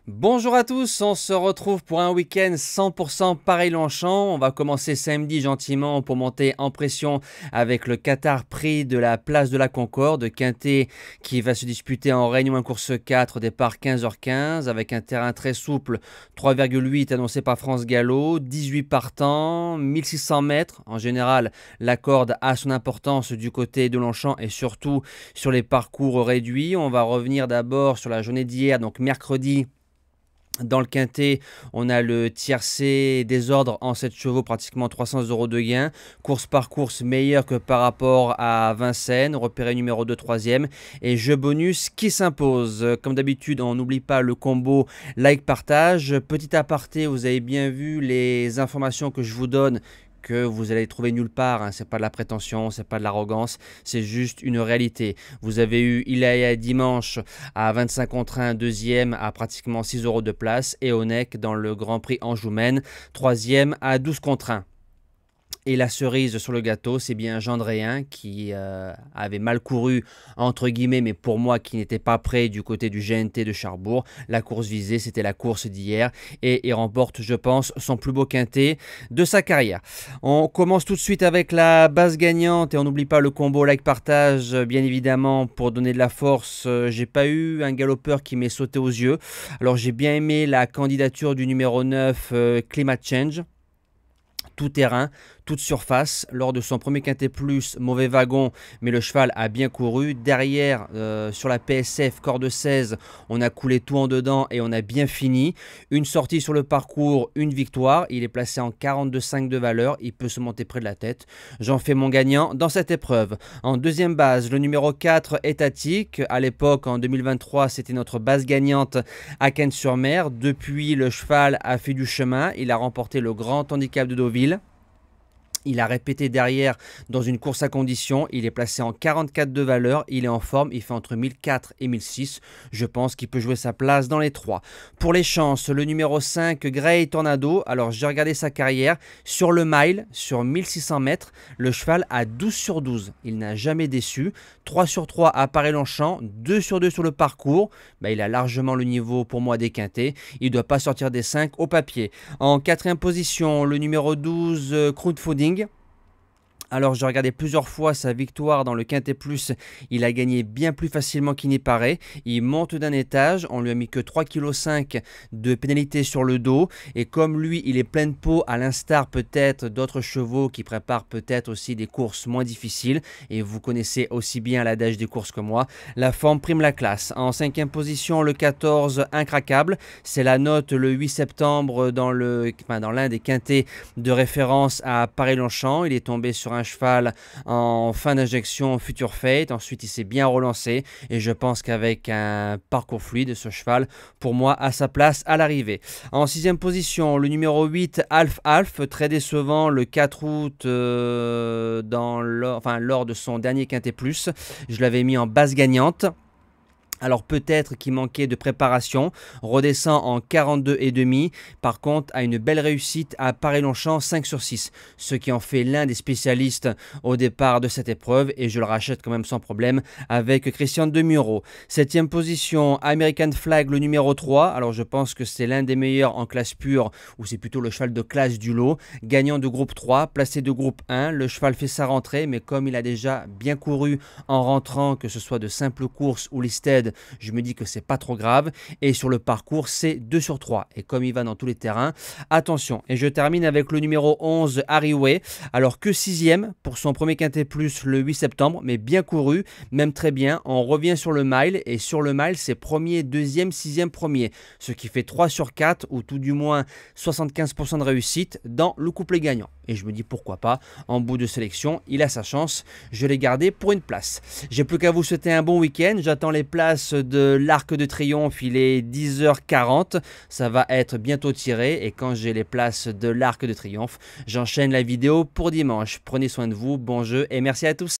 Bonjour à tous, on se retrouve pour un week-end 100% Paris-Longchamp. On va commencer samedi gentiment pour monter en pression avec le Qatar Prix de la place de la Concorde, Quintet qui va se disputer en Réunion 1 course 4, départ 15h15 avec un terrain très souple, 3,8 annoncé par France Gallo, 18 partants, 1600 mètres. En général, la corde a son importance du côté de Longchamp et surtout sur les parcours réduits. On va revenir d'abord sur la journée d'hier, donc mercredi. Dans le quintet, on a le tiercé désordre en 7 chevaux, pratiquement 300 € de gain. Course par course, meilleur que par rapport à Vincennes, repéré numéro 2, 3e. Et jeu bonus qui s'impose. Comme d'habitude, on n'oublie pas le combo like-partage. Petit aparté, vous avez bien vu les informations que je vous donne, que vous allez trouver nulle part, hein. C'est pas de la prétention, c'est pas de l'arrogance, c'est juste une réalité. Vous avez eu Ilaya dimanche à 25 contre 1, deuxième à pratiquement 6 € de place, et Onek dans le Grand Prix Anjoumen, troisième à 12 contre 1. Et la cerise sur le gâteau, c'est bien Gendréen qui avait mal couru, entre guillemets, mais pour moi qui n'était pas prêt du côté du GNT de Charbourg. La course visée, c'était la course d'hier. Et il remporte, je pense, son plus beau quintet de sa carrière. On commence tout de suite avec la base gagnante. Et on n'oublie pas le combo like-partage, bien évidemment, pour donner de la force. J'ai pas eu un galopeur qui m'est sauté aux yeux. Alors j'ai bien aimé la candidature du numéro 9, Climate Change. Tout terrain, toute surface. Lors de son premier quintet plus, mauvais wagon, mais le cheval a bien couru. Derrière, sur la PSF, corde 16, on a coulé tout en dedans et on a bien fini. Une sortie sur le parcours, une victoire. Il est placé en 42,5 de valeur. Il peut se monter près de la tête. J'en fais mon gagnant dans cette épreuve. En deuxième base, le numéro 4, Étatique. À l'époque, en 2023, c'était notre base gagnante à Cannes-sur-Mer. Depuis, le cheval a fait du chemin. Il a remporté le grand handicap de Deauville. Il a répété derrière dans une course à condition. Il est placé en 44 de valeur. Il est en forme. Il fait entre 1004 et 1006. Je pense qu'il peut jouer sa place dans les 3. Pour les chances, le numéro 5, Grey Tornado. Alors, j'ai regardé sa carrière. Sur le mile, sur 1600 mètres, le cheval a 12 sur 12. Il n'a jamais déçu. 3 sur 3 à Paris-Longchamp. 2 sur 2 sur le parcours. Il a largement le niveau pour moi des quintés. Il ne doit pas sortir des 5 au papier. En quatrième position, le numéro 12, Crowdfunding. Alors, j'ai regardé plusieurs fois sa victoire dans le Quintet Plus. Il a gagné bien plus facilement qu'il n'y paraît. Il monte d'un étage. On lui a mis que 3,5 kg de pénalité sur le dos. Et comme lui, il est plein de peau, à l'instar peut-être d'autres chevaux qui préparent peut-être aussi des courses moins difficiles. Et vous connaissez aussi bien l'adage des courses que moi. La forme prime la classe. En cinquième position, le 14, Incraquable. C'est la note le 8 septembre dans l'un des quintets de référence à Paris-Longchamp. Il est tombé sur un cheval en fin d'injection Future Fate. Ensuite, il s'est bien relancé et je pense qu'avec un parcours fluide, ce cheval, pour moi, a sa place à l'arrivée. En sixième position, le numéro 8, Alf, très décevant le 4 août lors de son dernier Quintet Plus. Je l'avais mis en base gagnante. Alors peut-être qu'il manquait de préparation, redescend en 42,5, par contre a une belle réussite à Paris-Longchamp 5 sur 6, ce qui en fait l'un des spécialistes au départ de cette épreuve et je le rachète quand même sans problème avec Christian Demuro. Septième position, American Flag, le numéro 3, alors je pense que c'est l'un des meilleurs en classe pure ou c'est plutôt le cheval de classe du lot, gagnant de groupe 3, placé de groupe 1, le cheval fait sa rentrée mais comme il a déjà bien couru en rentrant, que ce soit de simple course ou listed, je me dis que c'est pas trop grave et sur le parcours c'est 2 sur 3 et comme il va dans tous les terrains, attention. Et je termine avec le numéro 11, Harryway, alors que 6e pour son premier quintet plus le 8 septembre, mais bien couru, même très bien. On revient sur le mile et sur le mile c'est premier, deuxième, 6e, premier, ce qui fait 3 sur 4 ou tout du moins 75% de réussite dans le couplet gagnant. Et je me dis pourquoi pas, en bout de sélection, il a sa chance, je l'ai gardé pour une place. J'ai plus qu'à vous souhaiter un bon week-end, j'attends les places de l'Arc de Triomphe, il est 10h40, ça va être bientôt tiré et quand j'ai les places de l'Arc de Triomphe, j'enchaîne la vidéo pour dimanche. Prenez soin de vous, bon jeu et merci à tous.